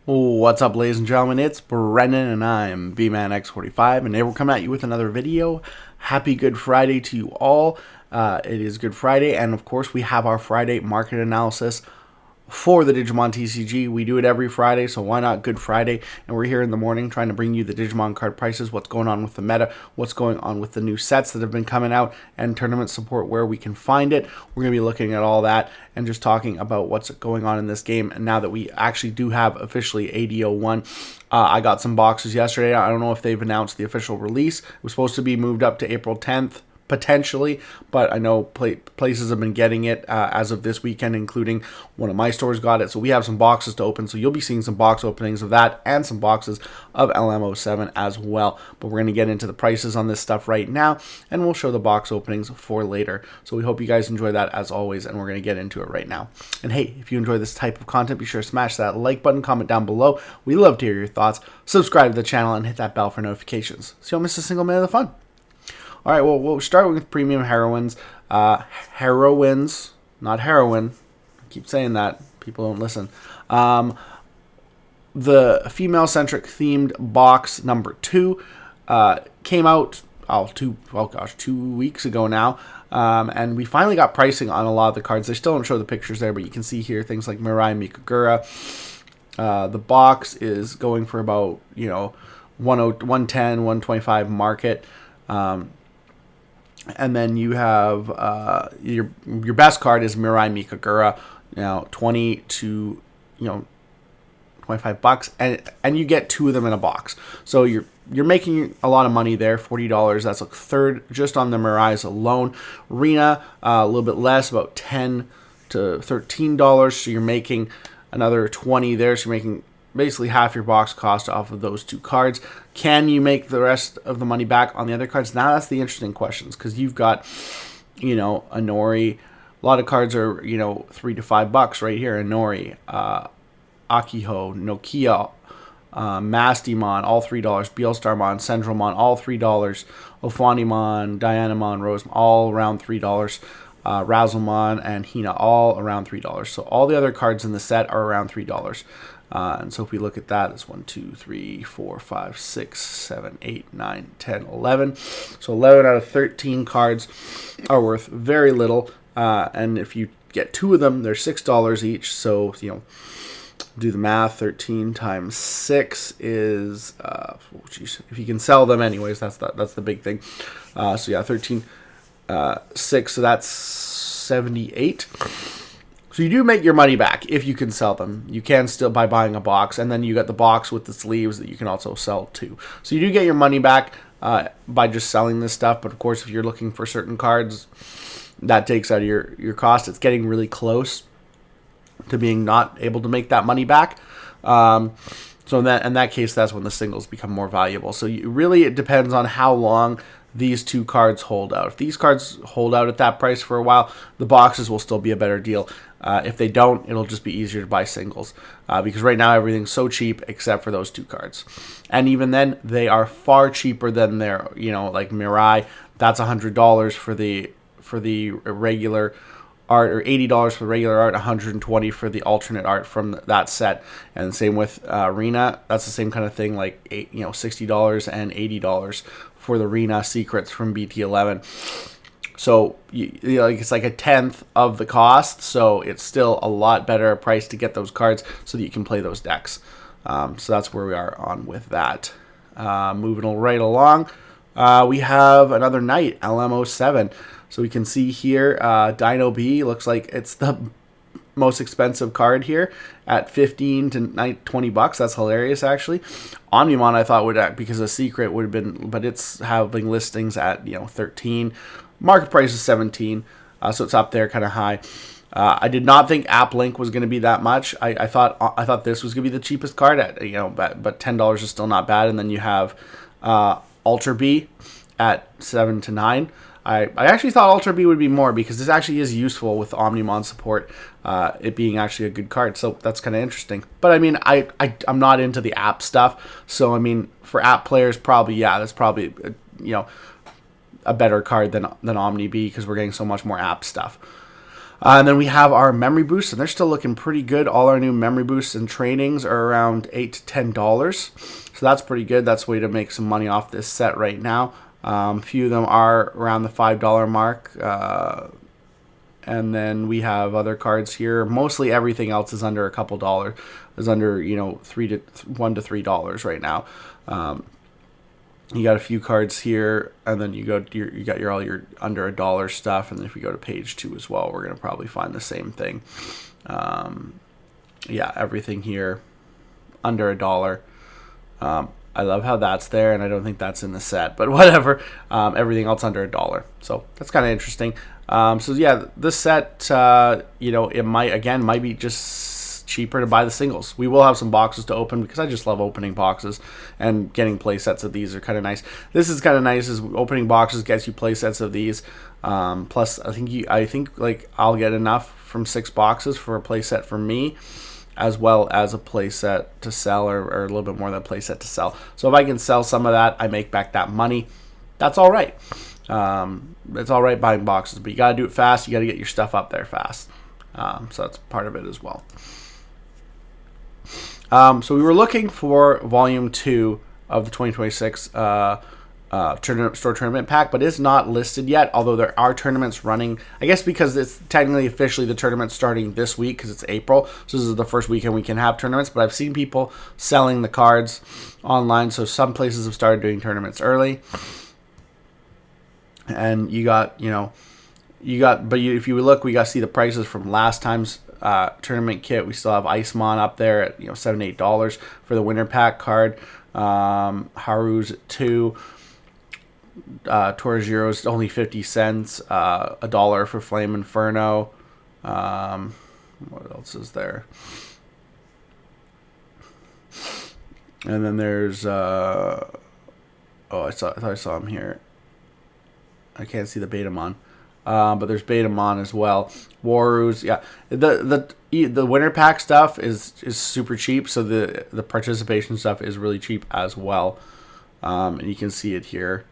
What's up, ladies and gentlemen? It's Brennan, and I'm BManX45, and today we're coming at you with another video. Happy Good Friday to you all. It is Good Friday, and of course, we have our Friday market analysis for the Digimon TCG. We do it every Friday, so why not Good Friday? And we're here in the morning trying to bring you the Digimon card prices, what's going on with the meta, what's going on with the new sets that have been coming out, and tournament support where we can find it. We're going to be looking at all that and just talking about what's going on in this game. And now that we actually do have officially AD01, I got some boxes yesterday. I don't know if they've announced the official release. It was supposed to be moved up to April 10th. Potentially, but I know places have been getting it as of this weekend, including one of my stores got it. So we have some boxes to open. So you'll be seeing some box openings of that and some boxes of LM07 as well. But we're going to get into the prices on this stuff right now, and we'll show the box openings for later. So we hope you guys enjoy that as always, and we're going to get into it right now. And hey, if you enjoy this type of content, be sure to smash that like button, comment down below. We love to hear your thoughts. Subscribe to the channel and hit that bell for notifications so you don't miss a single minute of the fun. All right, well, we'll start with premium heroines. Heroines, not heroin. I keep saying that. People don't listen. The female-centric themed box number 2 came out 2 weeks ago now. And we finally got pricing on a lot of the cards. They still don't show the pictures there, but you can see here things like Mirai Mikagura. The box is going for about, 110, 125 market. And then you have your best card is Mirai Mikagura, 20 to 25 bucks, and you get 2 of them in a box. So you're making a lot of money there, $40. That's a third just on the Mirais alone. Rina, a little bit less, about $10 to $13. So you're making another 20 there. So you're making basically half your box cost off of those 2 cards. Can you make the rest of the money back on the other cards? Now that's the interesting questions, because you've got, Inori. A lot of cards are, $3 to $5 right here. Inori, Akiho, Nokia, Mastimon, all $3. Beelstarmon, Centralmon, all $3. Ophanimon, Dianamon, Rosemon, all around $3. Razzlemon and Hina, all around $3. So all the other cards in the set are around $3. And so if we look at that, it's 1, 2, 3, 4, 5, 6, 7, 8, 9, 10, 11. So 11 out of 13 cards are worth very little. And if you get 2 of them, they're $6 each. So, do the math. 13 times 6 is, if you can sell them anyways, that's the big thing. So yeah, 13, 6, so that's 78. So you do make your money back if you can sell them. You can still by buying a box, and then you got the box with the sleeves that you can also sell too. So you do get your money back by just selling this stuff. But of course, if you're looking for certain cards, that takes out of your cost. It's getting really close to being not able to make that money back. So in that case, that's when the singles become more valuable. So it depends on how long these 2 cards hold out. If these cards hold out at that price for a while, the boxes will still be a better deal. If they don't, it'll just be easier to buy singles because right now everything's so cheap except for those 2 cards. And even then, they are far cheaper than their, like Mirai. That's $100 for the regular art, or $80 for the regular art, $120 for the alternate art from that set. And same with Rina. That's the same kind of thing, like $60 and $80 for the Rina secrets from BT11. So it's like a tenth of the cost, so it's still a lot better price to get those cards so that you can play those decks. So that's where we are on with that. Moving right along, we have another knight, LM07. So we can see here, Dino B looks like it's the most expensive card here at 15 to 20 bucks. That's hilarious, actually. Omnimon I thought would, because a secret would have been, but it's having listings at 13. Market price is 17, so it's up there, kind of high. I did not think App Link was going to be that much. I thought this was going to be the cheapest card at but $10 is still not bad. And then you have Ultra B at 7 to 9. I actually thought Ultra B would be more because this actually is useful with Omnimon support, it being actually a good card. So that's kind of interesting. But I mean, I'm not into the app stuff. So I mean, for app players, probably, yeah, that's probably, a better card than Omni B because we're getting so much more app stuff. And then we have our memory boosts, and they're still looking pretty good. All our new memory boosts and trainings are around $8 to $10, so that's pretty good. That's a way to make some money off this set right now. A few of them are around the $5 mark, and then we have other cards here. Mostly everything else is under a couple dollars, is under $1 to $3 right now. You got a few cards here, and then you got all your under $1 stuff. And then if we go to page 2 as well, we're gonna probably find the same thing. Yeah, everything here under $1. I love how that's there, and I don't think that's in the set, but whatever. Everything else under $1, so that's kind of interesting. So yeah, this set, it might be just cheaper to buy the singles. We will have some boxes to open because I just love opening boxes, and getting play sets of these are kind of nice. This is kind of nice, is opening boxes gets you play sets of these. Plus, I think like I'll get enough from 6 boxes for a play set for me, as well as a play set to sell, or a little bit more than a play set to sell. So if I can sell some of that, I make back that money. That's all right. It's all right buying boxes, but you got to do it fast. You got to get your stuff up there fast. So that's part of it as well. So we were looking for Volume 2 of the 2026 store tournament pack, but it's not listed yet, although there are tournaments running, I guess because it's technically officially the tournament starting this week because it's April, so this is the first weekend we can have tournaments. But I've seen people selling the cards online, so some places have started doing tournaments early. And if you look, we got to see the prices from last time's tournament kit. We still have Icemon up there at $7 to $8 for the winter pack card. Haru's at $2. Torajiro's only 50 cents. $1 for Flame Inferno. What else is there? And then there's I thought I saw him here. I can't see the Betamon. But there's Betamon as well. Warus, yeah. The winter pack stuff is super cheap, so the participation stuff is really cheap as well. And you can see it here.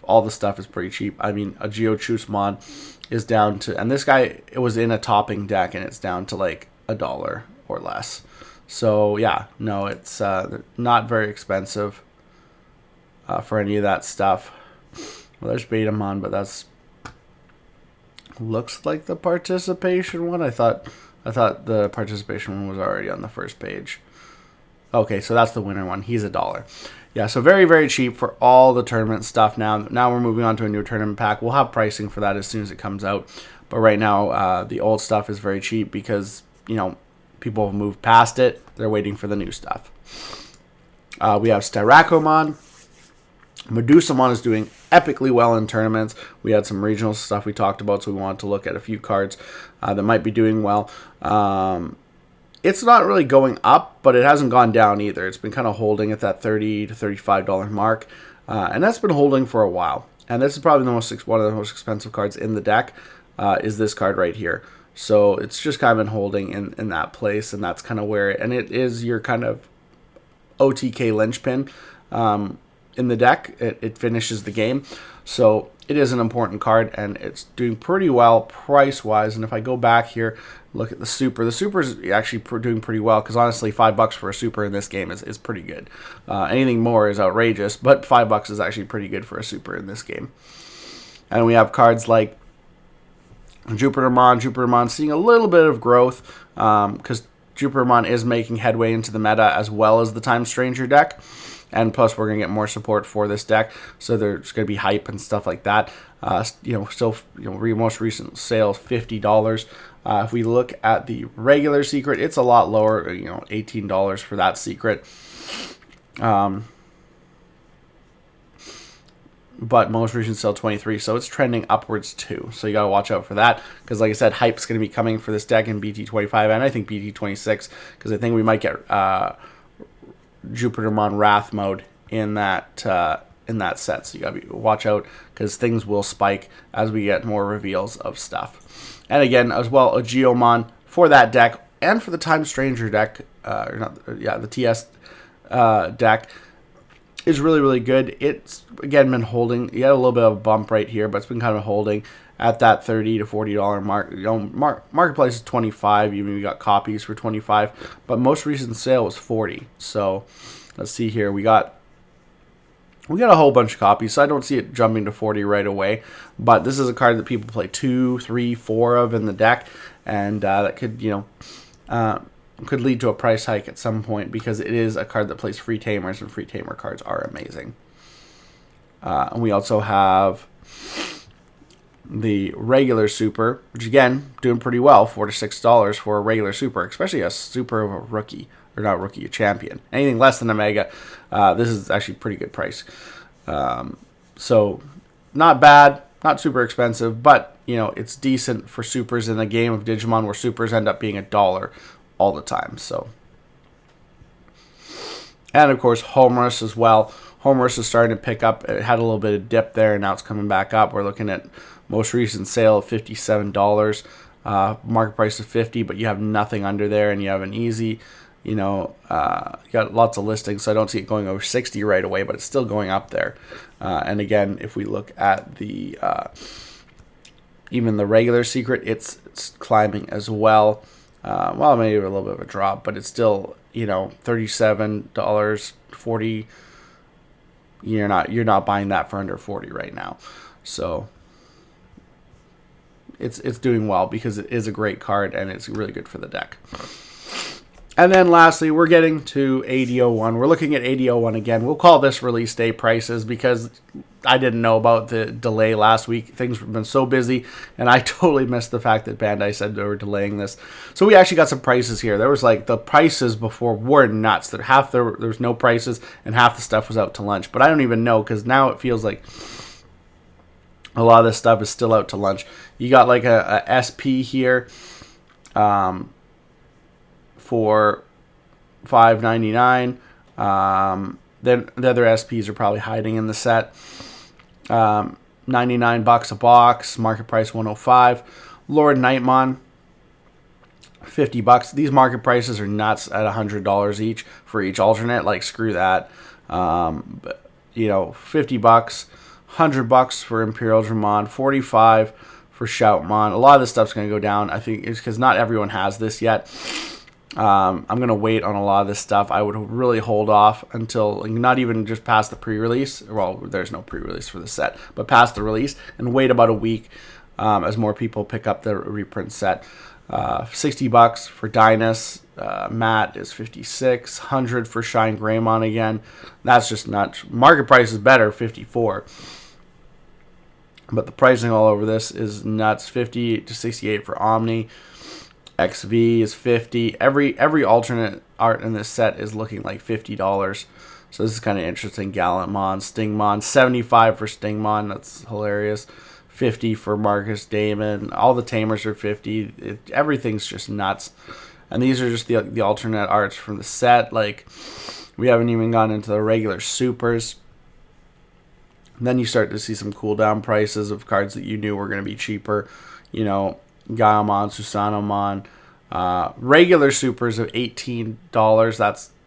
All the stuff is pretty cheap. I mean, a Geochusmon is down to, and this guy, it was in a topping deck, and it's down to like $1 or less. So yeah, no, it's not very expensive for any of that stuff. Well, there's Betamon, but that's looks like the participation one. I thought the participation one was already on the first page. Okay, so that's the winner one. He's $1. Yeah, so very, very cheap for all the tournament stuff. Now we're moving on to a new tournament pack. We'll have pricing for that as soon as it comes out. But right now, the old stuff is very cheap because, people have moved past it. They're waiting for the new stuff. We have Styrakomon. Medusamon is doing epically well in tournaments. We had some regional stuff we talked about, so we wanted to look at a few cards that might be doing well. It's not really going up, but it hasn't gone down either. It's been kind of holding at that $30 to $35 mark, and that's been holding for a while. And this is probably one of the most expensive cards in the deck, is this card right here. So it's just kind of been holding in that place, and that's kind of where it is your kind of OTK linchpin. In the deck, it finishes the game, so it is an important card, and it's doing pretty well price-wise. And if I go back here, look at the super is actually doing pretty well, because honestly, $5 for a super in this game is pretty good. Anything more is outrageous, but $5 is actually pretty good for a super in this game. And we have cards like Jupitermon seeing a little bit of growth, because Jupitermon is making headway into the meta as well as the Time Stranger deck. And plus, we're going to get more support for this deck, so there's going to be hype and stuff like that. Most recent sales, $50. If we look at the regular secret, it's a lot lower, $18 for that secret. But most recent sale, $23, so it's trending upwards too. So you got to watch out for that, because like I said, hype's going to be coming for this deck in BT25, and I think BT26, because I think we might get Jupitermon Wrath mode in that set, so you gotta watch out, because things will spike as we get more reveals of stuff. And again, as well, a Geomon for that deck and for the Time Stranger deck, the TS deck is really, really good. It's again been holding. You had a little bit of a bump right here, but it's been kind of holding. at that $30 to $40 mark. Marketplace is 25. Even we got copies for 25, but most recent sale was 40. So let's see here. We got a whole bunch of copies, so I don't see it jumping to 40 right away. But this is a card that people play 2, 3, 4 of in the deck, and that could could lead to a price hike at some point, because it is a card that plays free tamers, and free tamer cards are amazing. And we also have the regular super, which again doing pretty well, $4 to $6 for a regular super, especially a super of a rookie, or not rookie, a champion. Anything less than a mega, this is actually pretty good price. So not bad, not super expensive, but it's decent for supers in a game of Digimon where supers end up being $1 all the time. So, and of course Homerus as well. Homerus is starting to pick up. It had a little bit of dip there, and now it's coming back up. We're looking at most recent sale of $57, market price of $50, but you have nothing under there, and you have an easy, you got lots of listings, so I don't see it going over 60 right away, but it's still going up there. And again, if we look at the even the regular secret, it's climbing as well. Well, maybe a little bit of a drop, but it's still, $37, 40. You're not buying that for under 40 right now. So it's doing well because it is a great card and it's really good for the deck. And then lastly, we're getting to AD01. We're looking at AD01 again. We'll call this release day prices because I didn't know about the delay last week. Things have been so busy, and I totally missed the fact that Bandai said they were delaying this. So we actually got some prices here. There was the prices before were nuts. There was no prices, and half the stuff was out to lunch. But I don't even know, because now it feels like a lot of this stuff is still out to lunch. You got a SP here. For $5.99. Then the other SPs are probably hiding in the set. $99 a box. Market price $105. Lord Nightmon, $50. These market prices are nuts at $100 each for each alternate. Screw that. But, $50. $100 for Imperial Dramon. $45 for Shoutmon. A lot of this stuff's going to go down. I think it's because not everyone has this yet. I'm going to wait on a lot of this stuff. I would really hold off until not even just past the pre-release. Well, there's no pre-release for the set, but past the release, and wait about a week as more people pick up the reprint set. $60 for Dynas. Matt is $56. $100 for Shine Greymon again. That's just nuts. Market price is better, $54. But the pricing all over this is nuts. $50 to $68 for Omni. XV is $50. Every alternate art in this set is looking like $50. So this is kind of interesting. Gallantmon, Stingmon, $75 for Stingmon. That's hilarious. $50 for Marcus Damon. All the tamers are $50. Everything's just nuts. And these are just the alternate arts from the set. We haven't even gone into the regular supers. And then you start to see some cooldown prices of cards that you knew were going to be cheaper. Gaomon, Susanomon, regular supers of $18.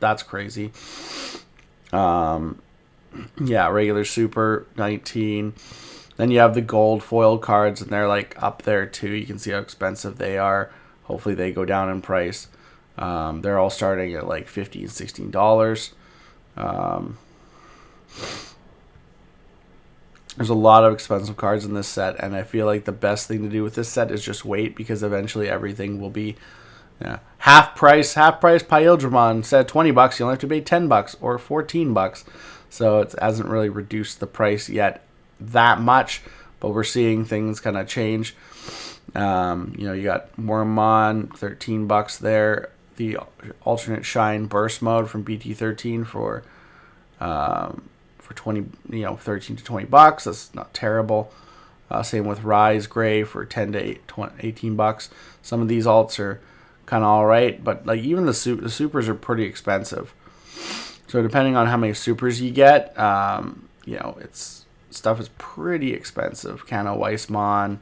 That's crazy. Regular super $19. Then you have the gold foil cards, and they're up there too. You can see how expensive they are. Hopefully they go down in price. They're all starting at $15, $16. There's a lot of expensive cards in this set, and I feel like the best thing to do with this set is just wait, because eventually everything will be half price. Paildramon set at $20. You only have to pay $10 or $14. So it hasn't really reduced the price yet that much, but we're seeing things kind of change. You got Wormmon, $13 there. The alternate Shine Burst mode from BT13 for 20, $13 to $20. That's not terrible. Same with Rise Gray for $10 to $18. Some of these alts are kind of all right, but even the supers are pretty expensive. So depending on how many supers you get, stuff is pretty expensive. Kano Weissmon,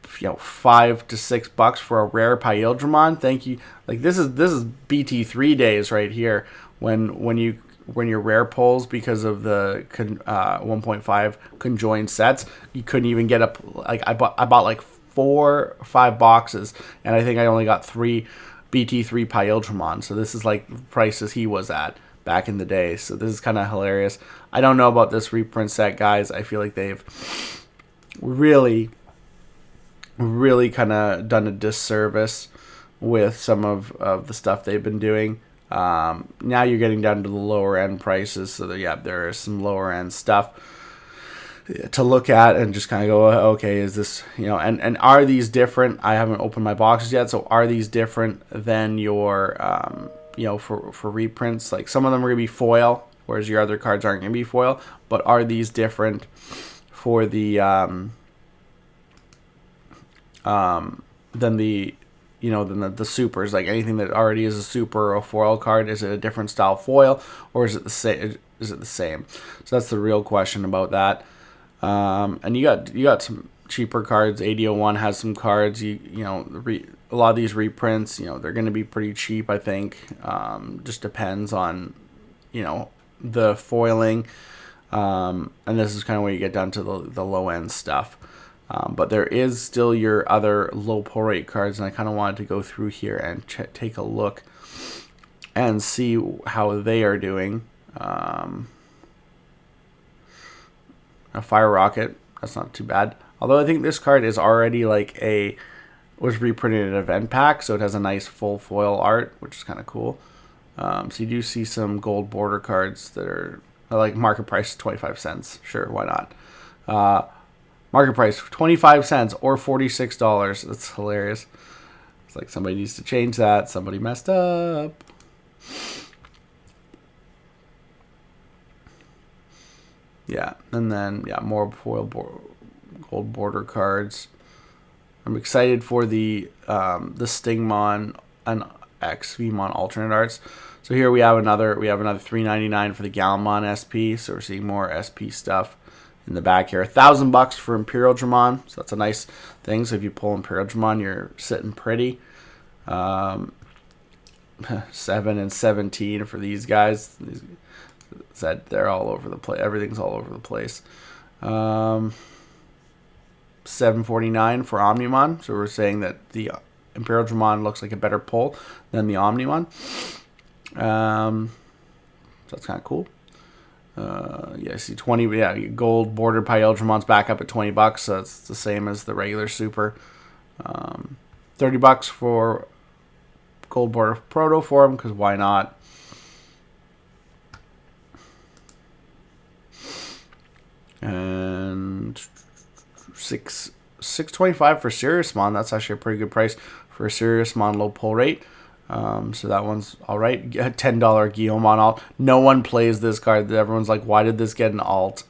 $5 to $6 for a rare Paildramon. Thank you. This is BT3 days right here when you your rare pulls, because of the 1.5 conjoined sets, you couldn't even get up. Like I bought like 4 or 5 boxes, and I think I only got 3 BT3 Pyoultramon. So this is like the prices he was at back in the day. So this is kind of hilarious. I don't know about this reprint set, guys. I feel like they've really kind of done a disservice with some of the stuff they've been doing. Now you're getting down to the lower end prices, so there is some lower end stuff to look at and just kind of go, okay, is this, and are these different? I haven't opened my boxes yet, so are these different than your for reprints? Like, some of them are gonna be foil, whereas your other cards aren't gonna be foil, but are these different for the than the supers? Like, anything that already is a super or a foil card, is it a different style foil, or is it the same? So that's the real question about that. And you got some cheaper cards. AD01 has some cards. A lot of these reprints, they're going to be pretty cheap, I think. Just depends on the foiling. And this is kind of where you get down to the low end stuff. But there is still your other low pull rate cards, and I kind of wanted to go through here and take a look and see how they are doing. A Fire Rocket, that's not too bad. Although I think this card is already was reprinted in an event pack, so it has a nice full foil art, which is kind of cool. So you do see some gold border cards that are like market price 25 cents. Sure, why not? Market price 25 cents or $46. That's hilarious. It's like somebody needs to change that. Somebody messed up. Yeah, and then more foil gold border cards. I'm excited for the Stingmon and XVmon alternate arts. So here we have another $3.99 for the Galmon SP. So we're seeing more SP stuff in the back here. $1,000 for Imperial Dramon. So that's a nice thing. So if you pull Imperial Dramon, you're sitting pretty. 7 and 17 for these guys. That they're all over the place. Everything's all over the place. $7.49 for Omnimon. So we're saying that the Imperial Dramon looks like a better pull than the Omnimon. So that's kind of cool. I see 20. Yeah, gold bordered Pyoultramon's back up at $20. So that's the same as the regular super. $30 for gold border Proto Form, because why not? And $6.25 for Siriusmon. That's actually a pretty good price for a Siriusmon low pull rate. So that one's all right. $10 Guillaumon alt. No one plays this card. Everyone's like, why did this get an alt?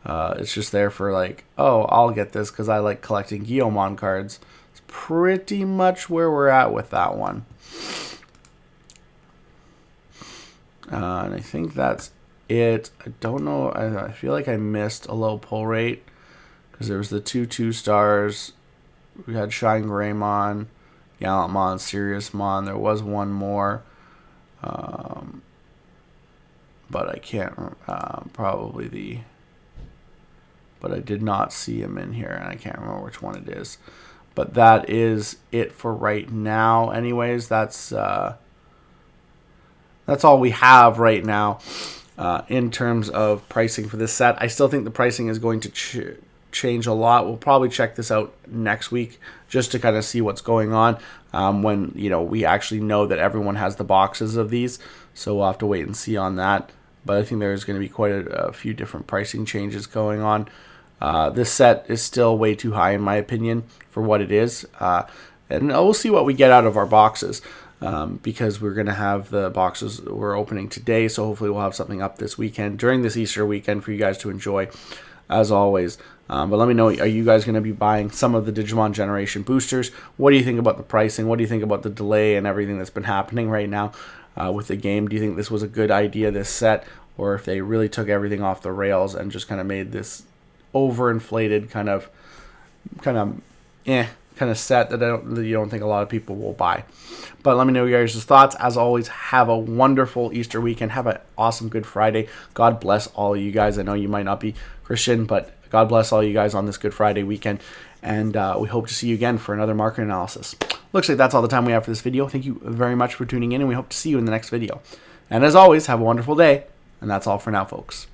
It's just there for like, oh, I'll get this because I like collecting Guillaumon cards. It's pretty much where we're at with that one. And I think that's it. I don't know. I feel like I missed a low pull rate because there was the 2 stars. We had Shine Greymon, Gallantmon, Siriusmon. There was one more, but I can't. But I did not see him in here, and I can't remember which one it is. But that is it for right now. Anyways, that's all we have right now. In terms of pricing for this set, I still think the pricing is going to change a lot. We'll probably check this out next week just to kind of see what's going on when we actually know that everyone has the boxes of these. So we'll have to wait and see on that. But I think there's going to be quite a few different pricing changes going on. This set is still way too high in my opinion for what it is, and we'll see what we get out of our boxes. Because we're going to have the boxes we're opening today, so hopefully we'll have something up this weekend, during this Easter weekend, for you guys to enjoy, as always. But let me know, are you guys going to be buying some of the Digimon Generation boosters? What do you think about the pricing? What do you think about the delay and everything that's been happening right now with the game? Do you think this was a good idea, this set, or if they really took everything off the rails and just kind of made this overinflated kind of kind of set that you don't think a lot of people will buy. But let me know your guys' thoughts. As always, have a wonderful Easter weekend. Have an awesome Good Friday. God bless all of you guys. I know you might not be Christian, but God bless all you guys on this Good Friday weekend. And we hope to see you again for another market analysis. Looks like that's all the time we have for this video. Thank you very much for tuning in, and we hope to see you in the next video. And as always, have a wonderful day. And that's all for now, folks.